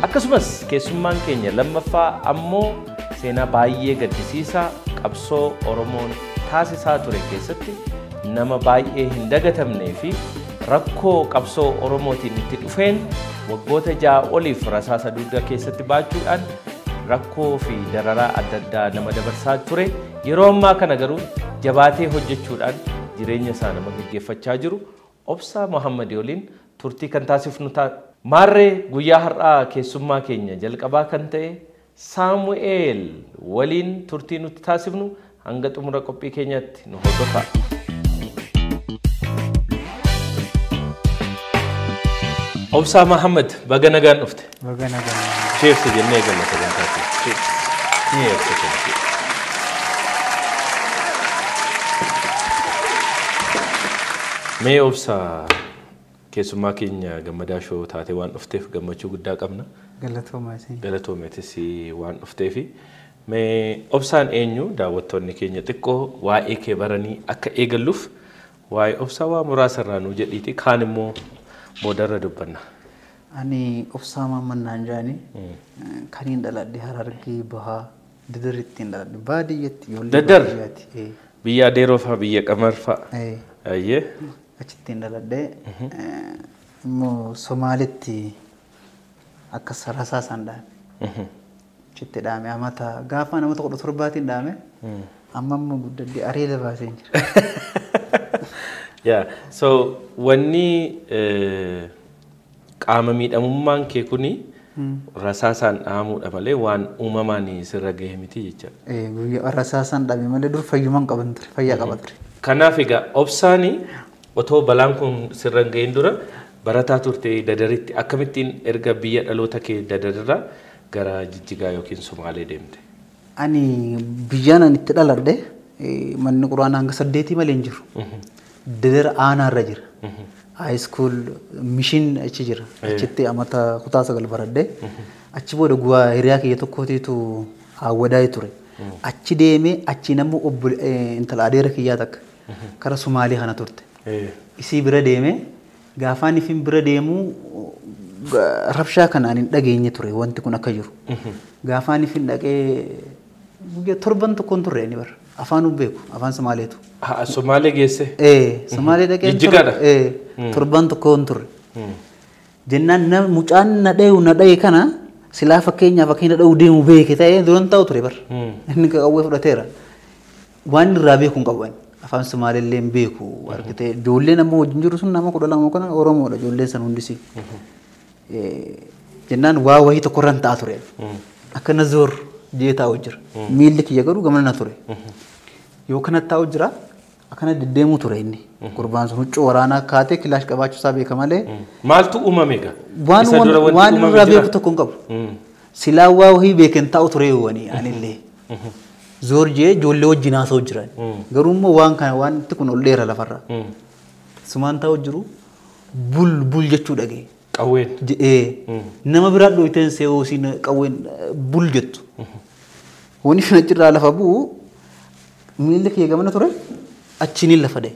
akkasumas keessummaan keenya lammaffaa ammoo seenaa baay'ee gaddisiisaa qabsoo Oromoon taasisaa ture keessatti nama baay'ee hin dagatamnee fi rakkoo qabsoo Oromootiin itti dhufeen waggoota 6 oliif rasaasa dugda keessatti baachuudhaan rakkoo fi dararaa adda addaa nama dabarsaa ture. Yeroo ammaa kana garuu jabaatee hojjechuudhaan jireenya isaa nama gaggeeffachaa jiru Obsaa Muhammad waliin turtii kan taasifnu Marree guyyaa har'aa keessummaa keenya jalqabaa kan ta'e Saamu'eel waliin turtii nuti taasifnu hanga xumura qophii keenyatti nu hordofaa. Obsaa Muhammad baga nagaan dhufte. Baga nagaan. Cheers jennee galata gantaati. Cheers. Mee Obsaa keessummaa keenya gammadaa shoo taate waan dhufteef gammachuu guddaa qabna. Galatoomeetis waan dhufteefi mee Obsaan eenyu daawwattoonni keenya xiqqoo waa'ee kee baranii akka eegalluuf waa'ee Obsaa waa muraasa irraa nuu jedhiiti kaan immoo boodarra dubbanna. Ani Obsaa Muhammad Naanjaani kaniin dhaladhe Harargee Bahaa Dadaritti dhaladhe baadiyyaatti Dadar biyya Adeeroo fa'aa biyya Qamar fa'aa. Ayyee. Achitti dhaladhe immoo Somaalitti akka Rasaasaan dhaame. Achitti dhaame amata gaafa namata 17tiin dhaame amma immoo guddadde areeda baasee jira. Yeah, so wanni qaama miidhamummaan kee kuni rasaasaan dhaamuudha malee waan uumamaan sirra gahee miti jecha. Guyyaa rasaasaan dhaame malee dur fayyumaan qaban ture, fayyaa qaban ture. Kanaaf egaa Obsaanii otoo balaan kun sirra gaheen dura barataa turte Dadaritti akkamittiin erga biyya dhaloota kee Dadarraa gara Jijjigaa yookiin Somaalee deemte? Ani biyyaan ani itti dhaladhe manni quraanaa hanga 8 malee hin jiru. Dadar aanaarra jira. High school mission achi jira. Achitti amata kutaa 9 baradhe. Achi booda guwaa hiriyaa kiyya tokkootiitu hawwadaa'ee ture. Achi deemee achi namni intala adeera kiyyaa takka kara Somaalee kana turte. Isii bira deemee gaafaan ifin bira deemuu rabshaa kanaan hin dhageenye ture wanti kun akka jiru. Gaafaan ifin dhaqee torban tokkoon turre inni bara. Afaan beeku afaan Somaaleetu. Somaalee geesse? Somaalee dhaqee torban tokkoon turre. Jennaan mucaan na dha'e kana silaa fakkeenyaaf akka inni dha'uu deemu beeke ta'ee duran ta'u ture bara. Inni qawwee fudhateera. Waan irraa beeku hin qabu. Afaan Somaalee illee beeku argitee ijoolleen amma wajjin jiru sun nama 12 kana Oromoodha ijoolleen san hundisi. Jennaan waa wayii tokko irraan ta'a ture. Akkana zoor jee taa'u jira. Miilli kiyya garuu gamana ture. Yoo kana taa'u jira akkana deddeemuu ture inni. Gurbaan sun huccuu waraanaa kaatee kilaash qabaachuu isaa beeka malee. Maaltu uumame egaa? Waan irraa beeku tokko hin qabu. Silaa waa wayii beeken taa'u ture wani anillee. Zoor jee ijoollee wajjin haasa'u jiran. Garuu immoo waan kana wanti kun ol dheera lafarraa. Sumaan taa'u jiru bul jechuu dhagee. Qawween. Nama biraa dhooyteen se'oo siin qawween bul jettu. Wani kana jirraa lafa bu'u miilli kiyya gamana ture achiniin lafa dha'e.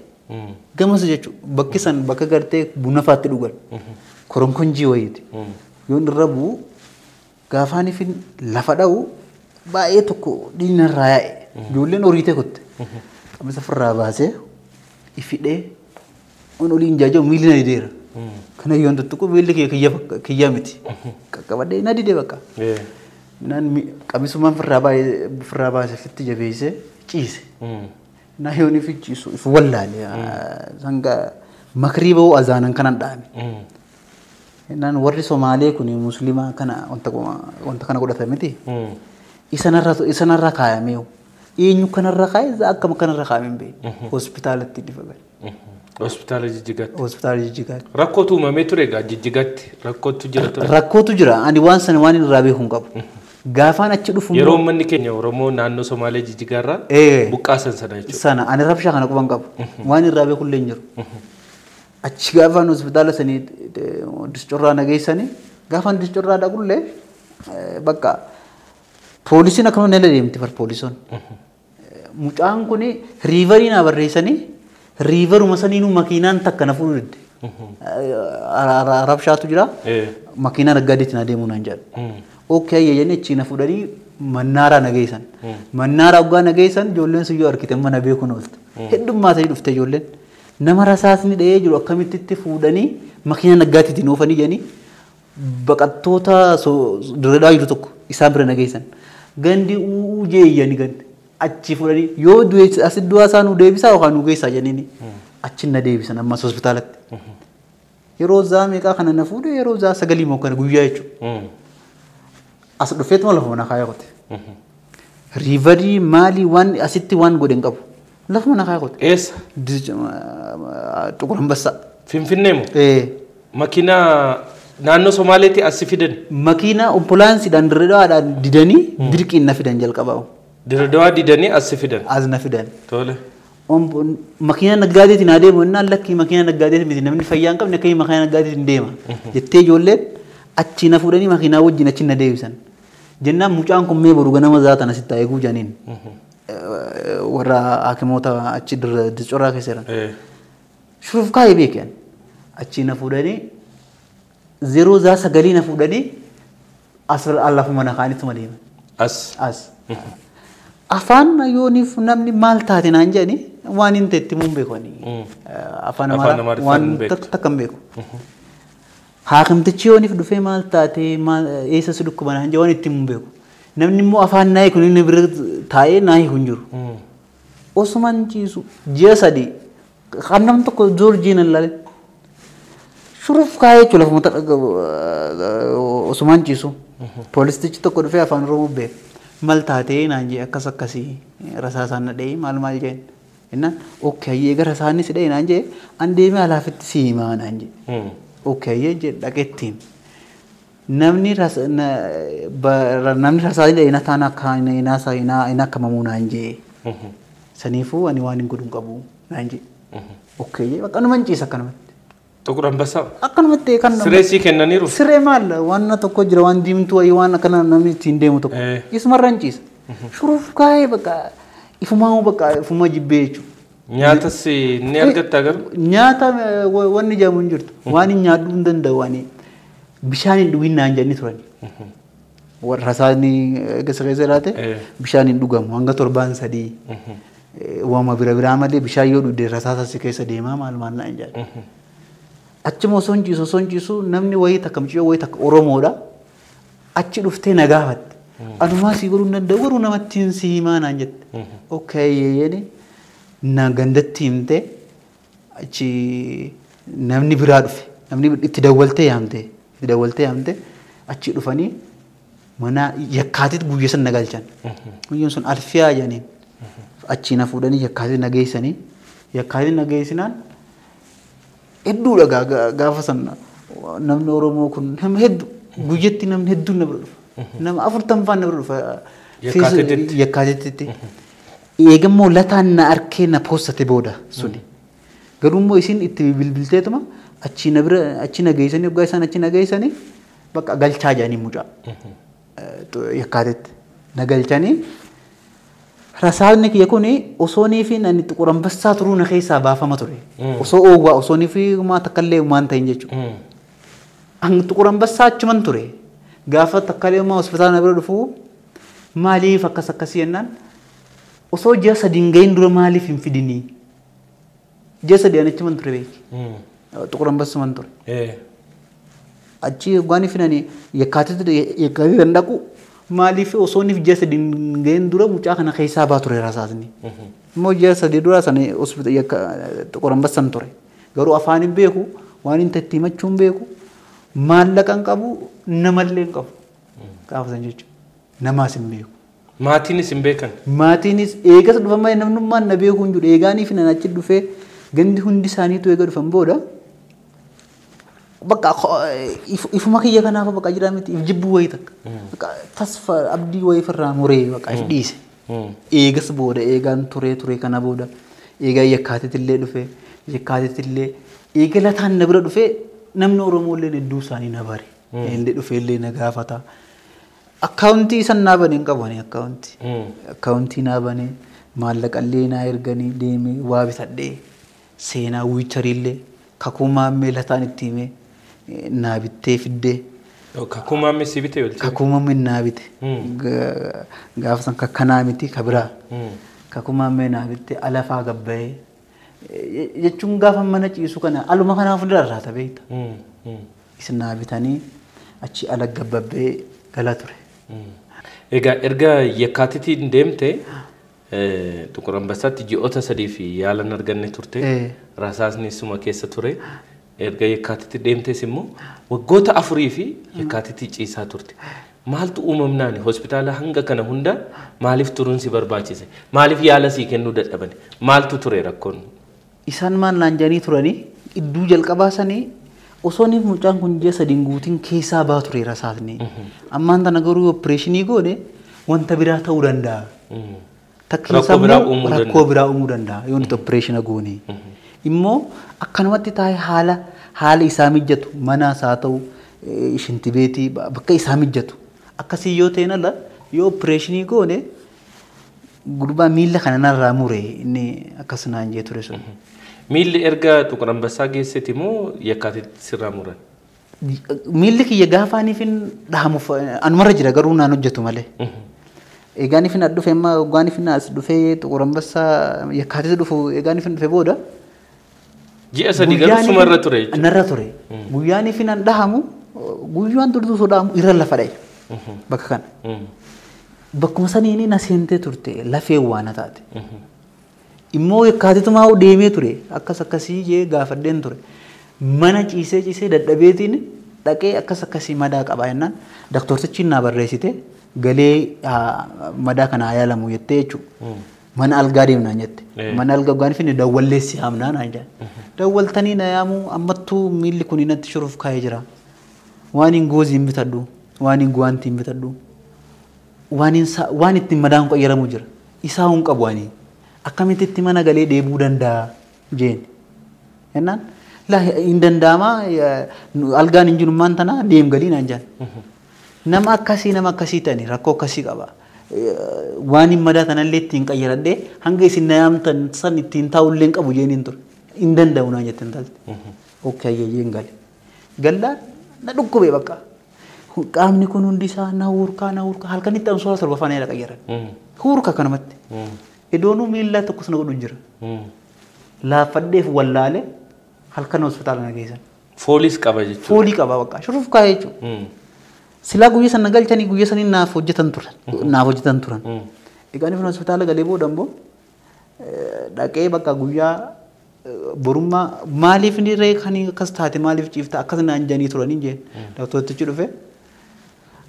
Gamas jechuun bakki san bakka gartee buna faatti dhugan. Koronkonjii wayiiti. Yoon irra bu'u gaafaan ifin lafa dha'u baay'ee tokko dhiigni irraa yaa'e. Ijoolleen horiitee kutte. Qabisa firraa baasee ifidhee on oliin jaaja'u miilli na dideera. Kana yoon tuttuqu miilli kiyya miti. Qaqqabadhee na didee bakka. Qabisumaan firraa baasee fitti jabeessee ciise. Na yoon ifi ciisu ifu wallaale. Sanga makrii ba'uu azaanan kanan dhaame. Naan warri Somaalee kun musliimaa kana wanta kana godhata miti. Isanarra kaayamee eenyu kanarra kaayee akkam kanarra kaayamee bee hospitaalatti difame. Hospitaala Jijjigaatti. Hospitaala Jijjigaatti. Rakkootu uumamee ture egaa Jijjigaatti rakkootu jira ture. Rakkootu jira ani waan sana waan irraa beeku hin qabu. Gaafaan achi dhufu yeroo manni keenya Oromoo naannoo Somaalee Jijjigaarraa buqqaasan sana jechuudha. Sana ani rabshaa kana quban qabu. Waan irraa beeku illee hin jiru. Achi gaafaan hospitaala sanii discorraa nageessanii gaafaan discorraa dhaqullee bakka poolisiin akkuma nala deemti bar poolisoon. Mucaan kun riivarii naa barreessanii riivaruma saniinuu makiinaan takka na fuudhudde. Rabshaatu jira makiinaa naggaaddeetti na deemuu naan jedhu. Okay jennee achi na fuudhanii mannaaraa nageessan. Mannaaraa waggaa nageessan ijoolleen sun yoo argite mana beekuun ooltu. Heddummaa ta'ee dhufte ijoolleen. Nama rasaasni dhahee jiru akkamitti fuudhanii makiinaa naggaattiitiin oofanii jedhanii baqattoota dureedhaa jiru tokko isaan bira nageessan. Gandi uujee iyyanii gandi achi fuudhanii yoo asit du'aa isaa nu deebisaa yookaan nu geessaa jedhanii achi na deebisan ammas hospitaalatti. Yeroo zaa meeqaa kana na fuudhe yeroo zaa 9 moo kana guyyaa jechuudha. As dhufeetuma lafuma na kaayaa qote. Riivarii maalii waan asitti waan godhen qabu. Lafuma na kaayaa qote. Eessa? Xuqur Ambassaa. Finfinnee moo? Makiinaa naannoo Somaaleetti as fidan. Makiinaa ambulaansiidhaan dirreedhaadhaan didanii dirqiin na fidan jalqabaa. Dirreedhaa didanii as fidan. As na fidan. Tole. Makiinaa naggaadeetiin haa deemu innaan lakkii makiinaa naggaadeetiin miti namni fayyaa hin qabne akkasii makiinaa naggaadeetiin deema. Jettee ijoolleen achi na fuudhanii makiinaa wajjin achi na deebisan. Jennaan mucaan kun mee boru ganama zaatan asitti eeguu janiin. Warra hakimoota achi discorraa keessa jiran. Shuruuf kaayee beekan. Achi na fuudhanii 0:9 na fuudhanii as lafuma na kaanittuma deeman. As. Afaan yooniif namni maal taate naan jedhani waan hin ta'etti mun beekani. Afaan Amaaraa waan takka hin beeku. Haakimtichi yooniif dhufee maal taate eessa si dhukkuba naan jedhe waan itti mun beeku. Namni immoo afaan naayii kun inni bira taa'ee naayii kun jiru. Osumaan ciisu ji'a 3 kan nam tokko Joorjiin ilaale. Shuruuf kaayee jechuudha lafuma osumaan ciisu. Poolisichi tokko dhufee afaan Oromoo beeku. Mal taatee naan jedhe akkas akkasii rasaasaan na dhahee maal jeen. Innaan okay eega rasaasni si dhahee naan jedhe an deemee alaafitti si himaa naan jedhe. Okay jedhe dhaqeettiin. Namni rasaasni dhahee na taana akka inni akka mamuu naan jedhe. Saniifuu ani waan hin godhuun qabu naan jedhe. Okay bakka numan ciisa akkanumatti. Xuqur Ambassaa. Akkanumatti kan siree sii kennaniiru. Siree maal waan tokko jira waan diimtuu wayii waan akkana namni ittiin deemu tokko. Isumarraan ciisa. Shuruuf kaayee bakka ifumaa bakka ifuma jibbee jechuudha. Nyaatas ni argatta garuu. Nyaata wanni jedhamu hin jirtu. Waan hin nyaadhuu hin danda'u waan bishaan hin dhugin naan jedhanii turani. Warra rasaasni keessa jiraate bishaan hin dhugamu hanga 7 waama bira malee bishaan yoo dhugde rasaasa si keessa deemaa maal naan jedhan. Achuma osoo hin ciisu namni wayii takka mucayyoo wayii takka Oromoodha. Achi dhuftee na gaafatte. Anumaa si godhuu hin danda'u garuu namatti hin si himaa naan jette. Okay jedhee na gandatti himte achi namni biraa dhufe. Namni itti dawwaltee yaamte achi dhufanii mana yakkaatitti guyyaa san na galchan. Guyyaan sun alfiyaa jedhaniin. Achi na fuudhanii yakkaatitti na geessanii. Yakkaatitti na geessinaan hedduudha gaafa sana namni Oromoo kun nama hedduu guyyatti namni hedduun na bira dhufa. Nama 40 faan na bira dhufa. Yakkaatitti. Eegammoo lataan na arkee na poostate booda suni. Garuummoo isin itti bilbilteetuma achi na geessanii waggaa isaan achi na geessanii bakka galchaa jedhanii mucaa. Yakkaatitti na galchanii. Rasaasni kiyya kun osoonii fi nani Xuqur Ambassaa turuu na keessaa baafama ture. Osoo oowwaa osoonii fi maa takkallee maan ta'in jechuudha. An Xuqur Ambassaa achuman ture. Gaafa takkallee maa hospitaala na bira dhufu maaliif akkasii jennaan osoo ji'a 3 gahin dura maaliif hin fidinii? Ji'a 3 an achuman ture beeki. Xuqur Ambassuman ture. Achi waan finanii yakkaatitti dhaqu maaliif osooniif ji'a 3 gahin dura mucaa kana keessaa baa ture rasaasni. Immoo ji'a 3 dura sana Xuqur Ambassan ture. Garuu afaan hin beeku waan hin tatti himachuun beeku maallaqa hin qabu namallee hin qabu. Gaafa san jechuudha. Namaas hin beeku. Maatiinis hin beekan. Maatiinis eegas dhufamee namnummaan na beeku hin jiru eegaanii fi nan achi dhufee gandi hundi isaaniitu eega dhufan booda bakka ifuma kiyya kanaaf bakka jira miti if jibbu wayi takka bakka tasfa abdii wayi firraa muree bakka if dhiise eegas booda eegaan ture kana booda eegaa yakkaatitillee dhufe yakkaatitillee eegalataan na bira dhufe namni Oromoo illee hedduu isaanii na bare illee dhufe illee na gaafata akkaawuntii san naa bane hin qabani akkaawuntii naa bane maallaqa illee naa erganii deemee waa bitadhee seenaa wiicharillee kakumaa meelataan itti himee naa bittee fiddee kakumaa messi bitee wal kakumaa min naa bite gaafa san kakkanaa miti kabiraa kakumaa mee naa bittee alafaa gabbayee jechuun gaafa mana ciisu kana aluma kanaaf dirarraa tabeeyta isin naa bitanii achi ala gabbabbee gala ture. Egaa erga yakkaatitiin deemte Tuqur Ambassaatti ji'oota 3 fi yaalan arganne turte rasaasni suma keessa ture erga yakkaatitti deemtes immoo waggoota 4 fi yakkaatitti ciisaa turte maaltu uumamnaani hospitaala hanga kana hunda maaliif turuun si barbaachise maaliif yaala si kennuu dadhabani maaltu ture rakkoon isaan maan laanjanii turanii idduu jalqabaa sanii osoo ni mucaan kun ji'a 3 guutiin keessaa baa ture rasaasni ammaan tana garuu opereeshinii goone wanta biraa ta'uu danda'a. Rakkoo biraa uumuu danda'a yoo nuti opereeshina goone immoo akkanumatti taa'ee haala isaa mijjatu manaas haa ta'u shinti beetii bakka isaa mijjatu akkasii yoo ta'e nala yoo opereeshinii goone gurbaa miila kana narraa mure inni akkas naan jee ture sun. Miilli erga Tuqur Ambassaa geesseti moo yakkaatitti sirraa muran? Miilli kiyya gaafaaniif dhahamuuf anumarra jira garuu naan hojjetu malee. Egaan ifin dhufe amma egaan ifin as dhufe Tuqur Ambassaa yakkaatitti dhufu egaan ifin dhufe booda ji'a 3 garuu sumarra ture jechuudha. Narra ture. Guyyaan ifin an dhahamu guyyaan durtuu soodaamu irra lafa dhaye bakka kana. Bakkuma saniini na seentee turte lafee waan taate. Immoo yakkaatitumaa deemee ture akkasii jee gaafadheen ture. Mana ciisee dadhabeetiin dhaqee akkasii madaa qabaa jennaan doktortichi naa barreessite galee madaa kana yaalamu jettee jechuudha. Mana algaa deemnaan jette. Mana algaa waan finne dawwallee si haamnaan aan jedhan. Dawwaltanii na yaamu ammattuu miilli kun natti shuruuf kaa'ee jira. Waan hin goozii hin bitadhu. Waan hin guwaantii hin bitadhu. Waan ittiin madaan qoyyaramu jira. Isaa hun qabu waanii. Akkamitti mana galee deebuu danda'a jeen. Jennaan hin danda'ama algaan hin jiru maan tana deem galii naan jedhan. Nama akkasii ta'ani rakkoo akkasii qaba. Waan hin madaa tanallee ittiin qayyaradhee hanga isin na yaamtan san ittiin taa'ullee hin qabu jeen hin ture. Hin danda'u naan jette intalti. Okay jeen gale. Gallaan na dhukkubee bakka. Qaamni kun hundi isaa na hurkaa halkanitti ansoola torbaffaan yaada qayyaran. Hurka kanamatti. Idoonuu miila tokkos na godhu jira. Laafadheef wallaale halkan hospitaala na geessan. Fooliis qaba jechuudha. Foolii qaba bakka shuruuf kaa'ee jechuudha. Silaa guyyaa sana galchanii guyyaa sanii naaf hojjetan turan. Egaan ifin hospitaala galee booda immoo dhaqee bakka guyyaa borummaa maaliif ni ree kan akkas taate maaliif ciifta akkas naan jedhanii turanii jeen doktortichi dhufe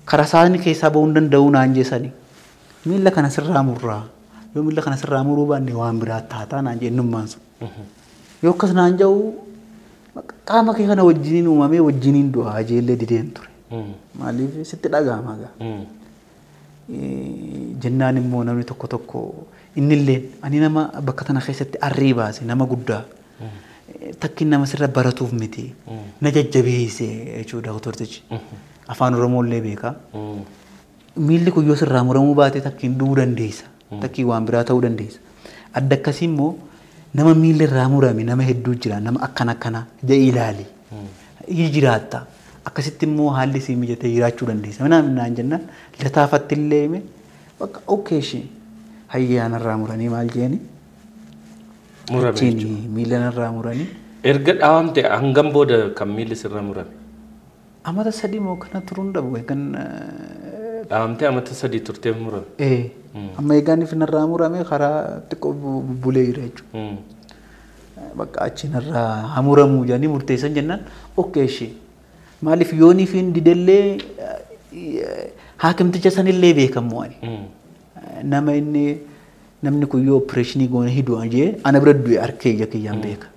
karaa isaanii keessaa bahuu hin danda'u naan jeessanii miila kana sirraa murraa. Yoo miila kana sirraa muruu baanne waan biraa taataa naan jennummaan sun. Yoo akkas naan jedhu qaama kee kana wajjiniin uumamee wajjiniin du'aa ijeellee dideen ture. Maaliif sitti dhaga'ama gaa. Jennaan immoo namni tokko innillee ani nama bakka tana keessatti arrii baase nama guddaa. Takki nama sirra baratuuf miti. Na jajjabeesse jechuudha doktortichi. Afaan Oromoollee beeka. Miilli kun yoo sirraa muramuu baate takkiin du'uu dandeessa. Takkii waan biraa ta'uu dandeessa. Adda akkasii immoo nama miilli irraa murame nama hedduu jira nama akkana jedhee ilaali. Jiraatta. Akkasitti immoo haalli sii mijatee jiraachuu dandeessa. Naan jennaan lataafatti illee hime bakka okeeshii hayyaanarraa muranii maal jeeni. Murame miilanarraa muranii. Erga dhaawamte hangam booda kan miilli sirra murame? Amata 3 moo kana turuun dhabu kan dhaawamte amata 3 turtee murame. Amma egaan ifinarraa murame karaa xiqqoo bulee jira jechuudha. Bakka achinarraa hamuramuu jedhanii murteessan jennaan okeeshii. Maaliif yoonii fi didellee haakimticha sanillee beekamu ani. Namni kun yoo opereeshinii goone hiduu jee ana bira du'e harkee ija kiyyaan beeka.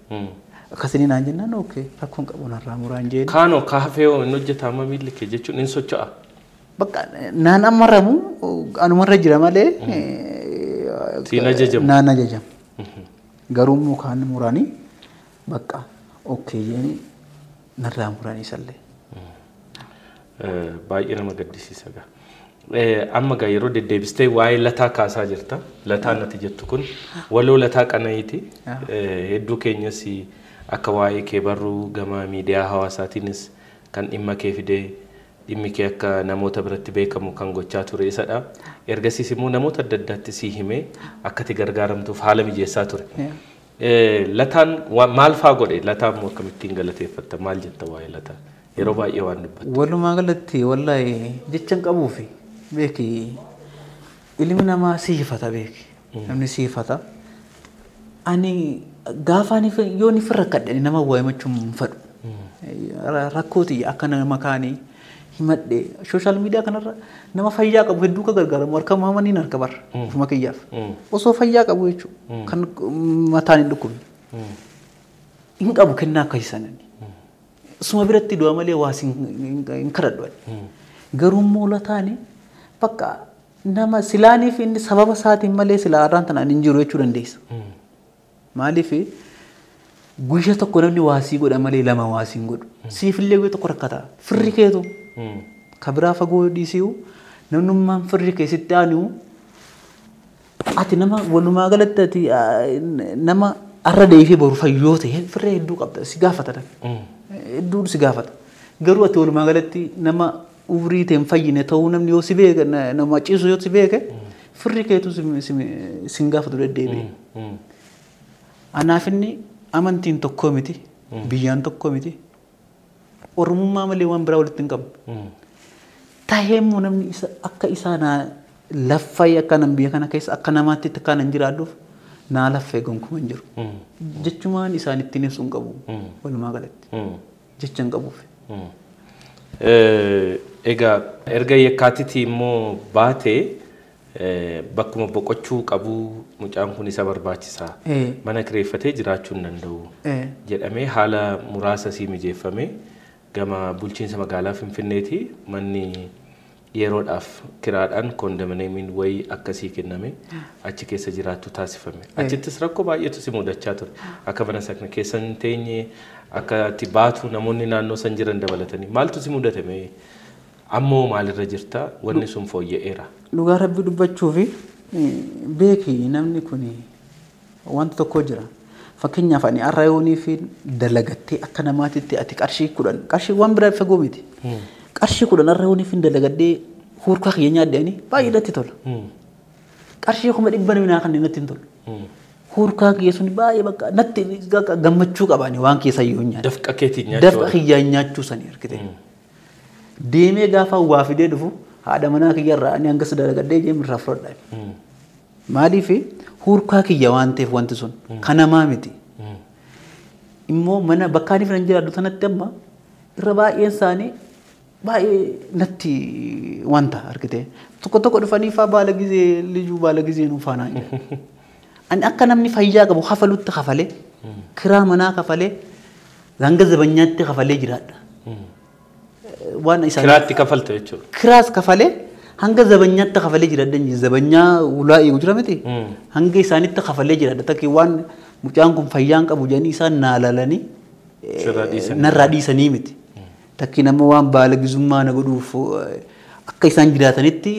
akkasini naan jennaan okay rakkoon qabu narraa muraan jeen kaanoo kaafee hin hojjetama miilli kee jechuun hin socho'a bakka naan ammaramu anumarra jira malee siin ajajamu naan ajajamu garuu mukaan muraanii bakka okay jeeni narraa muraanii sallee baay'ee nama gaddisiisa gaa amma gaa yeroo deddeebistee waa'ee lataa kaasaa jirta lataa nati jettu kun waloo lataa qanayiiti hedduu keenyas akka waa'ee kee barruu gama miidiyaa hawaasaatiinis kan dhimma kee fidee dhimmi kee akka namoota biratti beekamu kan gochaa ture isadha ergasiis immoo namoota adda addaatti sii himee akka itti gargaaramtuuf haala mijeessaa ture lataan maal faa godhe lataan moo akkamittiin galateeffatta maal jetta waa'ee lataa yeroo baay'ee waan dubbattu walumaa galatti wallahi jechan qabuufi beeki ilmi namaa siifata beeki namni siifata ani gaafaan yoon ifirra kadhani nama waaymachuun fadhu rakkooti akka nama kaanii himadhe social media kanarra nama fayyaa qabu hedduu ka gargaaramu harka maamaniin harka barra ufuma kiyyaaf osoo fayyaa qabu jechuudha kan mataan hin dhukkubne hin qabu kennaa akka hisanani suma biratti du'a malee waa hin kadhadhu garuu immoo lataani bakka nama silaaniif inni sababa isaatiin malee silaa irraan tanaan hin jiru jechuu dandeessa maaliif guyyaa tokko namni waasii godha malee lama waasii hin godhu siifillee guyyaa tokko rakkata firri keetu kabiraa fagoo dhiisiu namnummaan firri keessatti aanu ati nama walumaa galatti ati nama arra deefee boru fayyoo ta'e firri hedduu qabda si gaafata hedduu si gaafata garuu ati walumaa galatti nama urii ta'e hin fayyine ta'uu namni yoo si beeke nama ciisu yoo si beeke firri keetu sin gaafatu deddeebi'e anaaf inni amantiin tokkoo miti biyyaan tokkoo miti ormummaa malee waan biraa walitti hin qabu taheemmoo namni akka isaanaa laffay akka nam biyya kana keessa akka namaatti akka nan jiraadhuuf naa laffee gonkumaa hin jiru jechumaan isaan ittiin ibsu hin qabu walumaa galatti jecha hin qabuuf. Egaa erga yakkaatitti immoo baatee bakkuma boqochuu qabu mucaan kun isa barbaachisaa mana kireeffatee jiraachuu hin danda'u jedhamee haala muraasa sii mijeeffame gama bulchiinsa magaalaa Finfinneeti manni yeroodhaaf kiraadhaan kondominiyeemiin wayii akkasii kenname achi keessa jiraattu taasifame achittis rakkoo baay'eetu si mudachaa ture akka mana sakna keessa hin teenye akka itti baatu namoonni naannoo san jiran dabalatanii maaltu si mudatame ammoo maalirra jirta wanni sun fooyya'eera dhugaa rabbi dubbachuufi beeki namni kun wanta tokko jira fakkeenyaaf ani arrayoonii fi dalagattee akka namaatitti ati qarshii 10 qarshii waan biraa fagoo miti qarshii 10 arrayoonii fi dalagaddee hurkaa kiyya nyaaddeeni baay'ee natti tola qarshii 100 minaa kan natti hin tolu hurkaa kiyya sun baay'ee bakka natti gammachuu qabaani waan keessa yoo nyaadde dafqa keetiin nyaachuu dafqa kiyya nyaachuu sanii argite deemee gaafa waa fidee dhufu haadha manaa kiyya irraa ani hanga sadalagadee jeemirraa fudhadha maaliif hurkaa kiyya waan ta'eef wanti sun kanamaa miti immoo mana bakkaaniif nan jiraadhu sanatti amma irra baay'een isaanii baay'ee natti wanta argite tokko tokko dhufanii faa baala gizee lijuu baala gizee nu faanaa ani akka namni fayyaa qabu hafalutti hafalee kiraa manaa kafalee hanga zabanyaatti hafalee jiraadha waan isaan kiraatti kafalta jechuudha kiraas kafalee hanga zabanyaatti kafalee jiraadhan zabanyaa ulaa eegu jira miti hanga isaanitti kafalee jiraadha takki waan mucaan kun fayyaan qabu jedhanii isaan naalalanii narraa dhiisanii miti takki nama waan baala gizummaa na godhuuf akka isaan jiraatanitti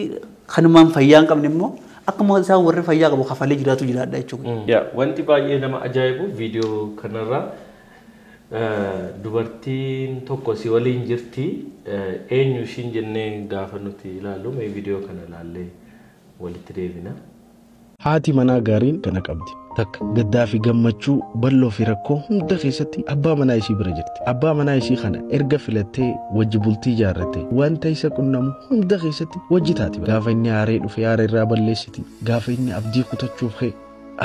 kanumaan fayyaan qabne immoo akkuma isaan warri fayyaa qabu kafalee jiraatu jiraadha jechuudha. Wanti baay'ee nama ajaa'ibu viidiyoo kanarraa dubartiin tokko si waliin jirti eenyu ishiin jennee gaafa nuti ilaallu mee viidiyoo kana ilaallee walitti deebina. Haati manaa gaariin kana qabdi. Takka gaddaa fi gammachuu bal'oo fi rakkoo hunda keessatti abbaa manaa ishii bira jirti. Abbaa manaa ishii kana erga filattee wajji bultii ijaarratte wanta isa qunnamu hunda keessatti wajji taati. Gaafa inni haaree dhufe haara irraa balleessiti. Gaafa inni abdii kutachuuf ka'e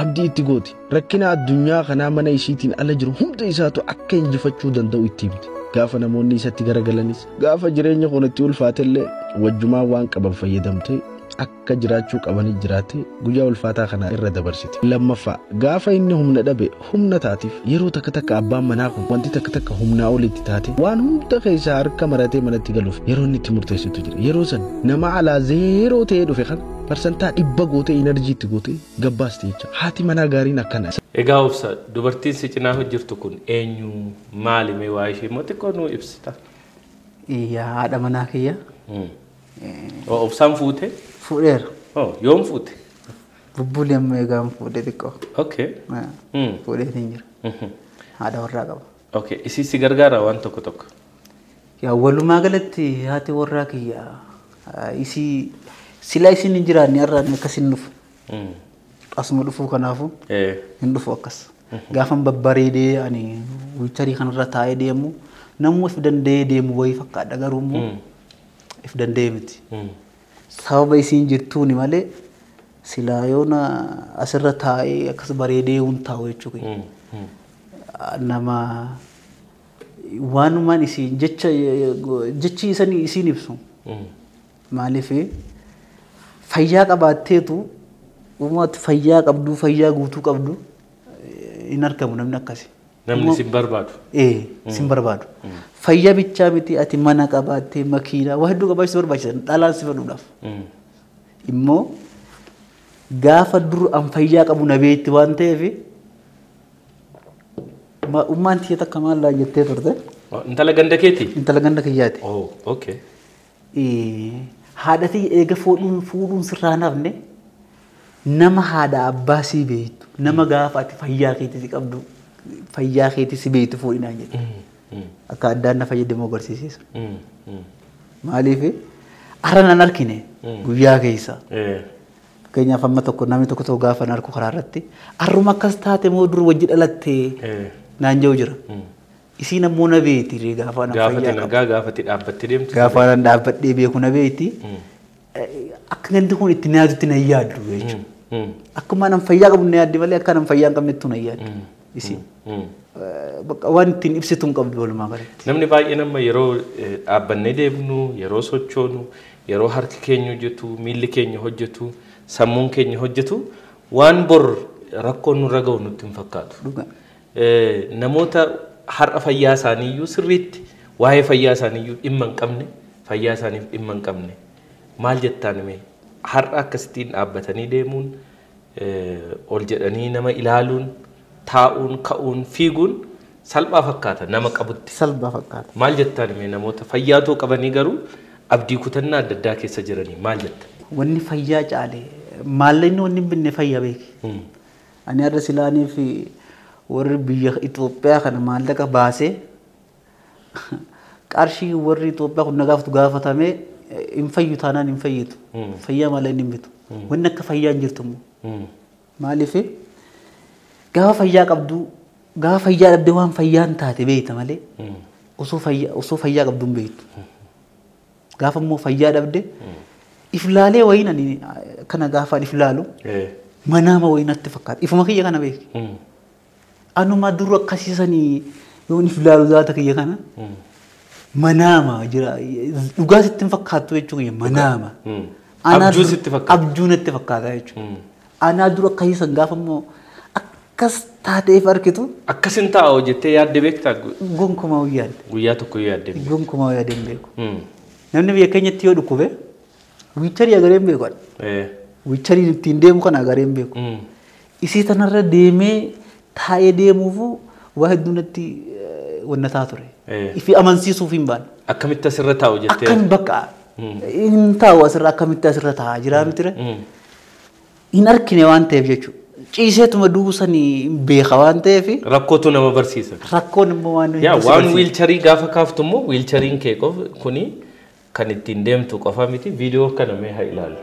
abdii itti gooti. Rakkina addunyaa kanaa mana ishiitiin ala jiru hunda isaatu akka injifachuu danda'u itti himti. Gaafa namoonni isatti garagalanis gaafa jireenya kanatti ulfaatellee wajjumaan waan qaban fayyadamtee akka jiraachuu qabanii jiraate guyyaa ulfaataa kana irra dabarsiti. Lammaffaa gaafa inni humna dhabe humna taatiif yeroo takka takka abbaan manaa kun wanti takka takka humnaa olitti taate waan hunda keessaa harka maratee manatti galuuf yeroo inni itti murteessitu jira. Yeroo san nama alaa zeeroo ta'ee dhufe kan parsantaa 100 gootee inerjiitti gootee gabbaasti jecha. Haati manaa gaariin akkana. Egaa obsa dubartiin si cinaa hojjirtu kun eenyu maali mee waa ishee moo xiqqoo nuu ibsita? Haadha manaa kiyya. Obsaan fuute? Fuudheera. Yoom fuute? Bubbulee amma eegaan fuudhee xiqqoo. Okay. Fuudhee hin jira. Haadha warraa qaba. Okay. Isii si gargaara waan tokko tokko? Walumaa galatti haati warraa kiyya isii silaa isin hin jiraanne har'aan akkasiin dhufu. Asuma dhufuu kanaafu hin dhufu akkas. Gaafan babbareedee ani wiicharii kanarra taa'ee deemu namuu if danda'ee deemu wayii fakkaadha garuu immoo if danda'ee miti. Sababa isiin jirtuuni malee silaa yoona asirra taa'ee akkas bareedee hun taa'u jechuudha. Nama waanumaan isiin jechi isanii isiin ibsu. Maaliif fayyaa qabaatteetu uummata fayyaa qabdu fayyaa guutuu qabdu hin argamu namni akkasi. Namni sin barbaadu. Sin barbaadu. Fayyaa bichaa miti ati mana qabaattee makiinaa waa hedduu qabaachuu si barbaachisan dhalaan si fedhuudhaaf. Immoo gaafa dur an fayyaa qabu na beetti waan ta'eef ummaan tiyya takka maallaa jettee turte. Intala ganda keeti? Intala ganda kiyyaati. Okay. Haadhatii eega fuudhuun sirraa nafne nama haadha abbaa si beektu nama gaafa ati fayyaa keetii qabdu fayyaa keetii si beektu fuudhinaa jedhe. Akka addaan na fayyadamu agarsiisa. Maaliif har'a nan argine guyyaa keessa. Fakkeenyaaf amma tokko namni tokko gaafa na argu karaa irratti har'uma akkas taate moo dur wajji dhalattee naan jedhu jira. Isiin ammoo na beekti gaafa na fayyaa gaafatti dhaabbattee deemtu. Gaafa nan dhaabbadhee beeku na beekti. Akka gandi kun itti na yaaddutti na yaaddu jechuudha. Akkuma nan fayyaa qabu na yaaddi malee akka nan fayyaa hin qabnetti na yaaddu. Isiin. Waan ittiin ibsitu hin qabdu walumaa galatti. Namni baay'een amma yeroo dhaabbannee deemnu yeroo sochoonu yeroo harki keenya hojjetu miilli keenya hojjetu sammuun keenya hojjetu waan bor rakkoon nurra ga'u nutti hin fakkaatu. Namoota har'a fayyaa isaaniiyyuu sirriitti waa'ee fayyaa isaaniiyyuu dhimma hin qabne fayyaa isaaniif dhimma hin qabne maal jettaan mee har'a akkasittiin dhaabbatanii deemuun ol jedhanii nama ilaaluun taa'uun ka'uun fiiguun salphaa fakkaata nama qabutti. Salphaa fakkaata. Maal jettaan mee namoota fayyaatoo qabanii garuu abdii kutannaa adda addaa keessa jiranii maal jetta? Wanni fayyaa caale maalleen wanni hin binne fayyaa beeki. Ani har'a silaanii fi warri biyya Itoophiyaa kana maallaqa baasee qarshii warri Itoophiyaa kun nagaafatu gaafatamee hin fayyu taanaan hin fayyitu. Fayyaa malee hin bitu. Wanni akka fayyaa hin jirtu immoo. Maaliif gaafa fayyaa qabdu gaafa fayyaa dhabde waan fayyaan taate beekta malee osoo fayyaa qabdu hin beektu. Gaafa immoo fayyaa dhabde iflaalee wayiin ani kana gaafaan iflaalu manaama wayinatti fakkaata. Ifuma kiyya kana beeki. Anuma duru akkasiisanii yoon iflaalu zaata kiyya kana manaama jira dhugaa sitti hin fakkaattu jechuudha manaama. Abjuu sitti fakkaata. Abjuun itti fakkaata jechuudha. Anaa duru akkasiisan gaafa immoo akkas taateef argitu. Akkasin taa'u jettee yaadde beektaa? Gonkumaa yaadde. Guyyaa tokko yaadde. Gonkumaa yaadde hin beeku. Namni biyya keenyatti yoo dhukkube wiicharii agaree hin beeku. Wiicharii ittiin deemu kana agaree hin beeku. Isii tanarra deemee taa'ee deemuufu waa hedduu natti wannataa ture. Ifi amansiisuuf hin baane. Akkamitti asirra taa'u jettee? Akkan bakka hin taa'u asirra akkamitti asirra taa'aa jiraa miti. Hin argine waan ta'eef jechuudha. Ciiseetuma duusanii beeka waan ta'eef. Rakkootu nama barsiisa. Rakkoon immoo waan waan wiilcharii gaafa kaaftu immoo wiilchariin kee qofa kuni kan ittiin deemtu qofa miti viidiyoo kana mee haa ilaalu.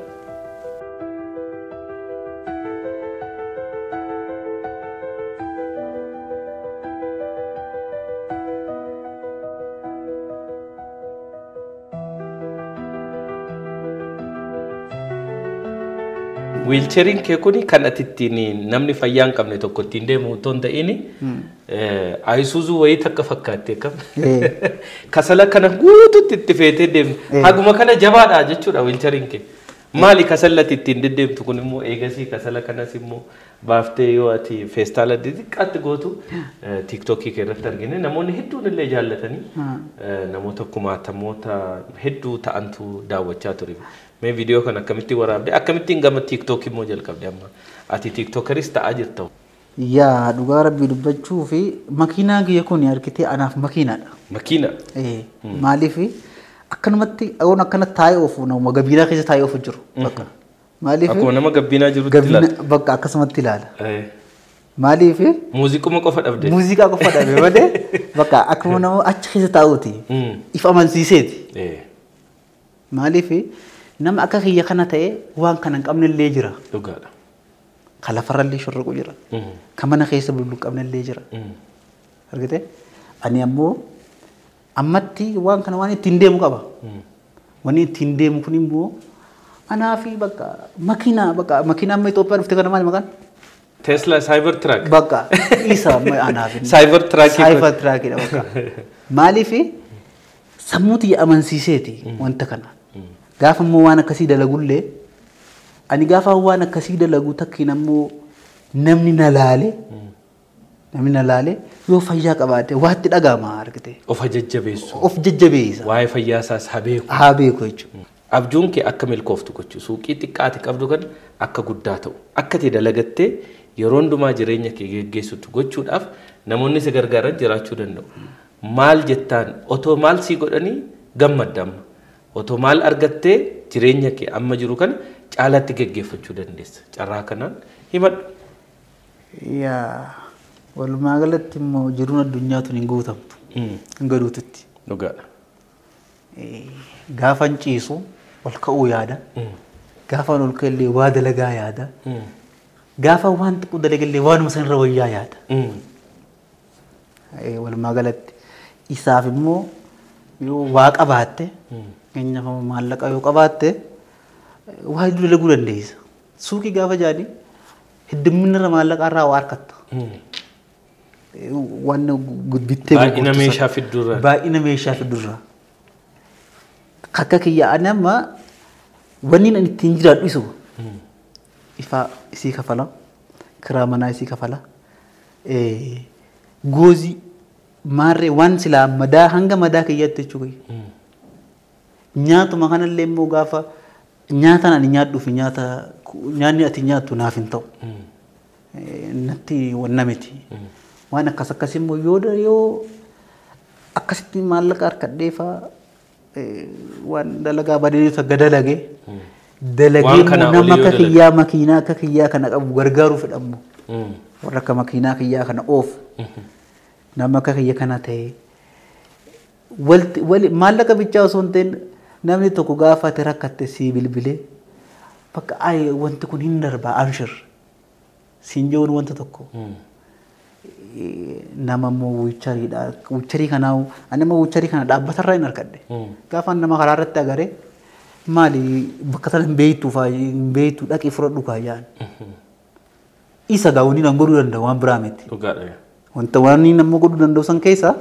Wiilchariin kee kuni kan ati ittiin namni fayyaa hin qabne tokko ittiin deemu otoo hin ta'in Ayisuuzuu wayii takka fakkaatte kam kasala kana guutuutti itti feetee deemte haguma kana jabaadha jechuudha wiilchariin kee Maali kasallati ittiin deddeemtu kun immoo eegasii kasala kanas immoo baaftee yoo ati feestaala xixiqqaatti gootu tiiktookii keessatti argine namoonni hedduun illee jaallatanii namoota kumaatamoota hedduu ta'antu daawwachaa ture. Mee viidiyoo kan akkamitti waraabde akkamittiin gama tiiktookii immoo jalqabde amma ati tiiktookeris ta'aa jirta. Yaa dhugaa rabbii dubbachuu fi makiinaa kiyya kun argitee anaaf makiinaadha. Makiina? Maaliif akkanumatti oon akkana taa'ee oofu nama gabiinaa keessa taa'ee oofu jiru bakka. Maaliif? Akkuma nama gabiinaa jirutti ilaala. Bakka akkasumatti ilaala. Maaliif? Muuziquma qofa dhabde. Muuziqaa qofa dhabde malee bakka akkuma nama achi keessa taa'uuti. Ifa amansiiseeti. Maaliif nama akka kiyya kana ta'e waan kana hin qabne illee jira. Dhugaadha. Kalafarrallee shorroqu jira. Kan mana keessa bullu qabne illee jira. Argite? Ani ammoo ammatti waan kana waan ittiin deemu qaba. Waan ittiin deemu kun immoo anaa fi bakka makiinaa amma Itoophiyaa dhufte kana maali maqaan? Tesla Cybertruck. Bakka isa anaa fi Cybertruckidha bakka. Maaliif sammuuti amansiiseeti wanta kana. Gaafa immoo waan akkasii dalagullee ani gaafa waan akkasii dalagu takkiin ammoo namni na laale yoo fayyaa qabaate waatti dhagama argite. Of jajjabeessu. Of jajjabeessa. Waa'ee fayyaa isaas habeeku. Habeeku jechuudha. Abjuun kee akka milkooftu gochuu suuqii xiqqaati qabdu kan akka guddaa ta'u akka ta'e dalagattee yeroo hundumaa jireenya kee geggeessutu gochuudhaaf namoonni si gargaaran jiraachuu danda'u. Maal jettaan otoo maal sii godhanii gammadda amma. Otoo maal argattee jireenya kee amma jiru kan caalatti geggeeffachuu dandeessa. Carraa kanaan himadhu. Yaa walumaa galatti immoo jiruun addunyaa tun hin guutamtu. Hin gaduututti. Dhugaadha. Gaafa ciisu ol ka'uu yaada. Gaafa ol ka'ellee waa dalagaa yaada. Gaafa waan xiqqoo dalagallee waanuma san irra wayyaa yaada. Walumaa galatti isaaf immoo yoo waa qabaatte maallaqa yoo qabaatte waa hedduu dalaguu dandeessa. Suuqii gaafa jaani heddummina irra maallaqaa irraa waa harkatta. Waan bittee baay'ina meeshaa fiddurra. Baay'ina meeshaa fiddurra. Akka kiyya ani amma wanni ani ittiin jiraadhu isu ifa isii kafala kiraa manaa isii kafala goozii maarree waan silaa madaa hanga madaa kiyyaatti jechuudha. Nyaatuma kanallee immoo gaafa nyaataan ani nyaadhuuf nyaanni ati nyaattu naaf hin ta'u. Natti wanna miti. Waan akkas immoo yoo akkasitti maallaqa harkadheefaa waan dalagaa badeetu akka dalagee nama akka kiyyaa makiinaa akka kiyyaa kana qabu gargaaruu fedhamu. Warra akka makiinaa kiyyaa kana oofu nama akka kiyya kana ta'e maallaqa bichaa osoo hin ta'in namni tokko gaafa ati rakkatte sii bilbilee bakka wanti kun hin darbaa abshir siin jechuun wanta tokko. Nama immoo wiichariidha. Wiicharii kanaa ani immoo wiicharii kana dhaabbatarraa hin argadhe. Gaafa nama karaa irratti agaree maali bakka sana hin beektu dhaqii fudhadhu kaayaan. Isa gaawwanii nan godhuu danda'u waan biraa miti. Wanta waan nama godhuu danda'u san keessa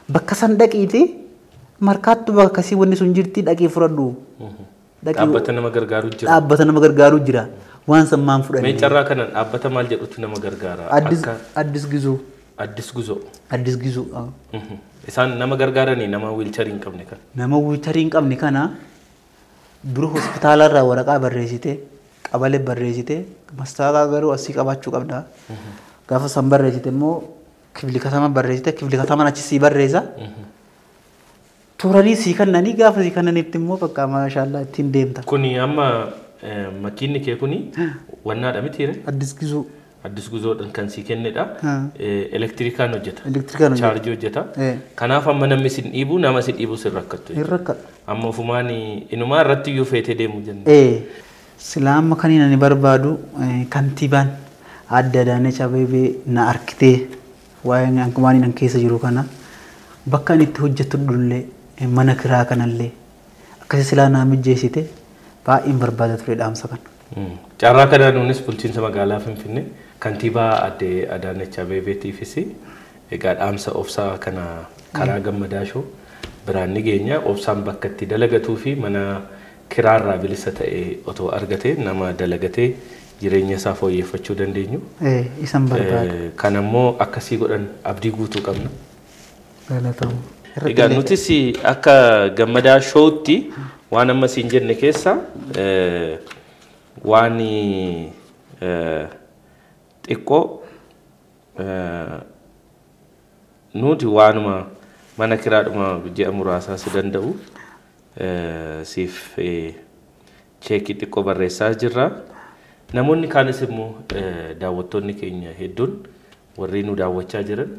bakka san dhaqiiti markaattu bakka akkasii wanni sun jirti dhaqii fudhadhu. Dhaabbata nama gargaaruu jira. Dhaabbata nama gargaaruu jira. Waan sammaan fudhanii. Mee carraa kanan dhaabbata maal jedhutu nama gargaara? Addis Gizuu. Addis Guzoo. Addis Gizuu. Isaan nama gargaaranii nama wiilcharii hin qabne kana. Nama wiilcharii hin qabne kana dura hospitaala irraa waraqaa barreessite qabalee barreessite mastaakaa garuu asii qabaachuu qabda. Gaafa san barreessite immoo kifli katama barreessite kifli kataman achi sii barreessa. Turanii sii kannanii gaafa sii kannanitti immoo bakka maashaallah ittiin deemta. Kuni amma makiinni kee kuni wannaadha mitiire? Addis Gizuu. Addis Guzoodhaan kan sii kennedha. Elektirikaan hojjeta. Chaarjii hojjeta. Kanaaf amma namni sin dhiibu nama sin dhiibu sin rakkattu. Hin rakkatu. Amma ofumaan inumaa irratti iyyuu feetee deemu jenna. Silaa amma kan ani barbaadu kantiibaan adda Adaanech Abeebee na arkitee waa'ee akkumaan nan keessa jiru kana bakka inni itti hojjetu dhullee mana kiraa kanallee akkasii silaa naa mijeessite baay'een barbaada ture dhaamsa kana. Carraa kanaan nuunis bulchiinsa magaalaa Finfinnee kantiibaa adde Adaanech Abeebeetiifis egaa dhaamsa obsaa kana karaa Gammadaashoo biraan ni geenya obsaan bakka itti dalagatuu fi mana kiraarraa bilisa ta'e otoo argatee nama dalagatee jireenya isaa fooyyeffachuu dandeenyu. Isan barbaada. Kan ammoo akkasii godhan abdii guutuu qabna. Galatamu. Egaa nutis akka Gammadaa Show'tti waan amma siin jenne keessa waan xiqqoo nuti waanuma mana kiraadhuma ji'a muraasaa si danda'u siif cheekii xiqqoo barreessaa jirra. Namoonni kaanis immoo daawwattoonni keenya hedduun warri nu daawwachaa jiran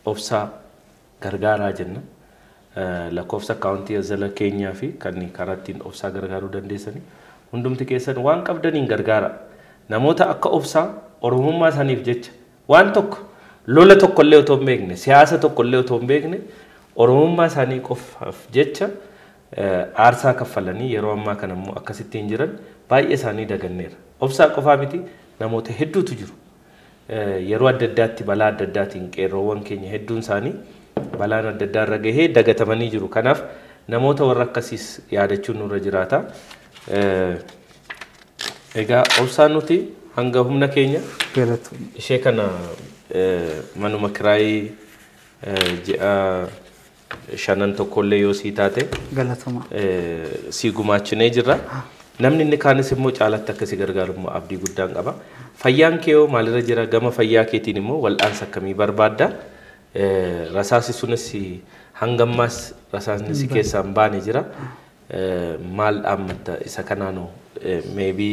obsaa gargaaraa jenna. Lakkoofsa akaawuntii Azzala keenyaa fi kan karaa ittiin obsaa gargaaruu dandeessanii hundumti keessan waan qabdaniin gargaara. Namoota akka obsaa Oromummaa isaaniif jecha waan tokko lola tokkollee otoo hin beekne siyaasa tokkollee otoo hin beekne Oromummaa isaanii qofaaf jecha aarsaa kaffalanii yeroo ammaa kana immoo akkasittiin jiran baay'ee isaanii daganneera. Obsaa qofaa miti namoota hedduutu jiru. Yeroo adda addaatti balaa adda addaatiin qeerroowwan keenya hedduun isaanii balaan adda addaa irra gahee dagatamanii jiru. Kanaaf namoota warra akkasiis yaadachuun nurra jiraata. Egaa obsaan nuti hanga humna keenya ishee kana manuma kiraayii ji'a shanan tokkollee yoo sii taate sii gumaachinee jirra. Namni inni kaanis immoo caalatti akkasii gargaarummaa abdii guddaan qaba. Fayyaan kee yoo maalirra jira gama fayyaa keetiin immoo wal'aansa akkamii barbaadda? Rasaasi sunis hangammaas rasaasni si keessaan baane jira. Maal dhaammatta isa kanaanoo maybe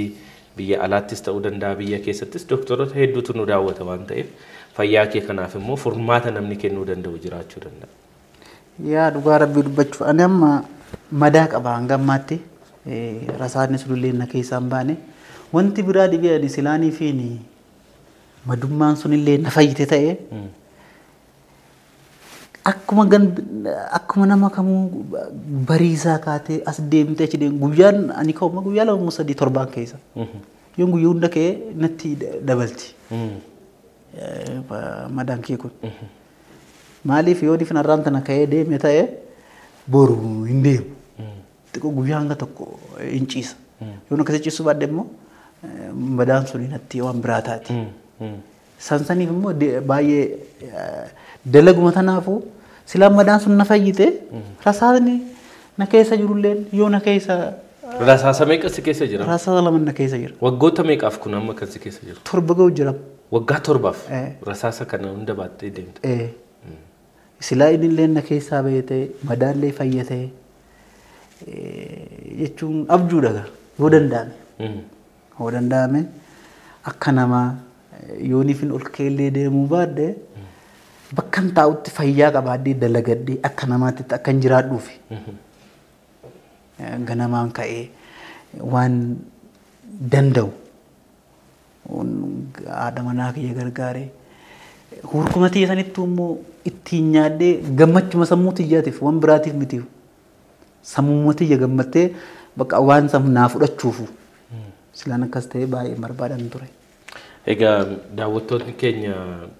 biyya alaattis ta'uu danda'a biyya keessattis doktoroota hedduutu nu daawwata waan ta'eef fayyaa kee kanaaf immoo furmaata namni kennuu danda'u jiraachuu danda'a. Yaa dhugaa rabbii dubbachuu ani amma madaa qaba hangammaatti rasaasni sulullee na keessaan baane wanti biraa dhibee ani silaanii fi madummaan sunillee na fayyite ta'e akkuma nama kamuu bariisaa kaatee as deemtee achi deemu guyyaan ani ka'uma guyyaa lama sadii torbaan keessa yoon guyyaa hunda ka'ee natti dabalti madaan kee kun maaliif yoo difin arraan tana ka'ee deeme ta'e boru hin deemu xiqqoo guyyaa hanga tokko hin ciisa yoon akkasii ciisuu baadde immoo madaan suni natti waan biraa taati sansaniif immoo baay'ee dalaguma tanaafuu silaan madaan sun na fayyite rasaasni na keessa jirulleen yoo na keessa rasaasa meeqa si keessa jira? Rasaasa lama na keessa jira. Waggoota meeqaaf kun amma kan si keessa jiru? Torba ga'u jira. Waggaa torbaaf rasaasa kana hunda baattee deemte? Silaa innillee na keessaa beete madaallee fayyate jechuun abjuudha yoo danda'ame. Yoo danda'ame akka namaa yoonifin ol keellee deemuu baadde bakkan taa'utti fayyaa qabaadde dalagadde akka namaatti akka hin jiraadhuufi. Ganamaan ka'ee waan danda'u haadha manaa kiyya gargaaree hurkuma tiyya sanittu immoo ittiin nyaadhee gammachuma sammuu tiyyaatiif waan biraatiif mitiif sammuu tiyya gammattee bakka waan naa fudhachuufu silaan akkas ta'ee baay'ee barbaadan ture. Egaa daawwattoonni keenya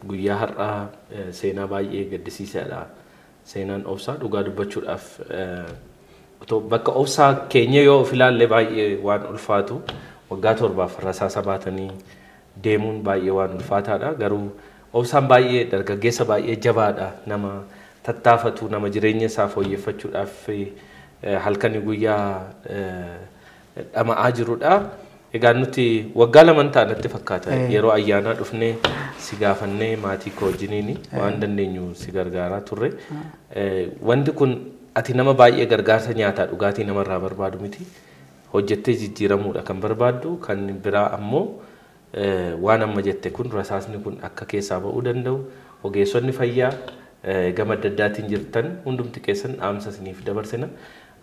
guyyaa har'aa seenaa baay'ee gaddisiisaadha. Seenaan obsaa dhugaa dubbachuudhaaf bakka obsaa keenya yoo of ilaalle baay'ee waan ulfaatu waggaa torbaaf rasaasa baatanii deemuun baay'ee waan ulfaataadha. Garuu obsaan baay'ee dargaggeessa baay'ee jabaadha. Nama tattaafatu nama jireenya isaa fooyyeffachuudhaaf halkanii guyyaa dhama'aa jirudha. Egaa nuti waggaa lama ta'anitti fakkaata yeroo ayyaanaa dhufnee si gaafannee maatii koo wajjiniin waan dandeenyu si gargaaraa turre. Wanti kun ati nama baay'ee gargaarsa nyaataa dhugaatii namarraa barbaadu miti. Hojjettee jijjiiramuudha kan barbaaddu kan biraa ammoo waan amma jette kun rasaasni kun akka keessaa ba'uu danda'u ogeessonni fayyaa gama adda addaatiin jirtan hundumti keessan dhaamsa isiniif dabarsina.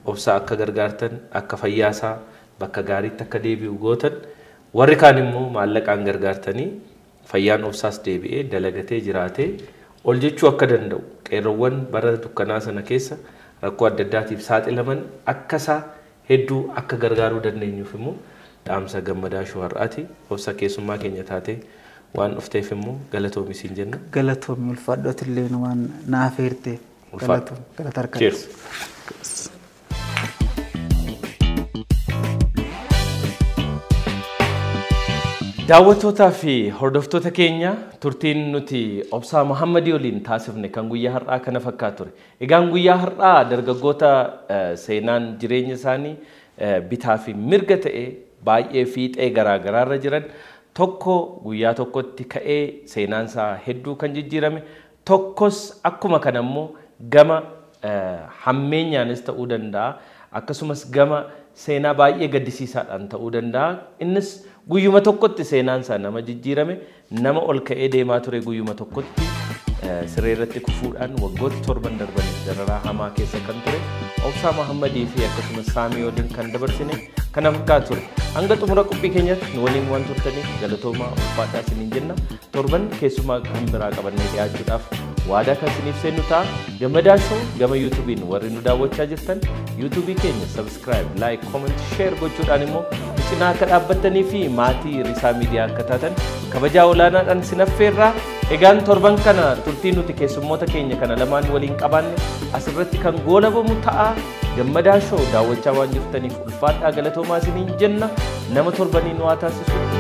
Obsaa akka gargaartan akka fayyaasaa bakka gaariitti akka deebi'u gootan warri kaan immoo maallaqaan gargaartanii fayyaan obsaas deebi'ee dalagatee jiraatee ol jechuu akka danda'u qeerroowwan bara dukkanaa sana keessa rakkoo adda addaatiif saaxilaman akkasaa hedduu akka gargaaruu dandeenyuuf immoo dhaamsa Gammadaa Shoo har'aati. Obsa keessummaa keenya taatee waan dhufteef immoo galatoomi siin jenna. Galatoomi ulfaadhootillee waan naaf heerte. Galatoom galata harkaa. Daawwattootaa fi hordoftoota keenya turtiin nuti obsaa Muhammadii waliin taasifne kan guyyaa har'aa kana fakkaatu ture. Egaan guyyaa har'aa dargaggoota seenaan jireenya isaanii bitaa fi mirga ta'e baay'ee fiixee garaa irra jiran tokko guyyaa tokkotti ka'ee seenaan isaa hedduu kan jijjiirame tokkos akkuma kanammoo gama hammeenyaanis ta'uu danda'a akkasumas gama seenaa baay'ee gaddisiisaadhaan ta'uu danda'a. Innis guyyuma tokkotti seenaan isaa nama jijjiirame nama ol ka'ee deemaa ture guyyuma tokkotti siree irratti kufuudhaan waggoota 7 darbaniif dararaa hamaa keessa kan ture obsaa Muhammadii fi akkasumas Saamii waliin kan dabarsine kana fakkaatu ture. Hanga xumura qophii keenyatti nu waliin waan turtaniif galatoomaa ulfaadhaa isiniin jenna. Torban keessumaa kan biraa qabannee dhiyaachuudhaaf waadaa kan isiniif seennu ta'a. Gammadaa Show gama YouTube'n warri nu daawwachaa jirtan YouTube keenya subscribe, like, comment, share gochuudhaan immoo cinaa akka dhaabbattanii fi maatii Risaa Miidiyaa akka taatan kabajaa olaanaadhaan sinaffeerraa. Egaan torban kana turtii nuti keessummoota keenya kana lamaan waliin qabaanne asirratti kan goolabamu ta'a. Gammadaa Show daawwachaa waan jirtaniif ulfaadhaa galatoomaa isiniin jenna. Nama torbaniin waa taasisu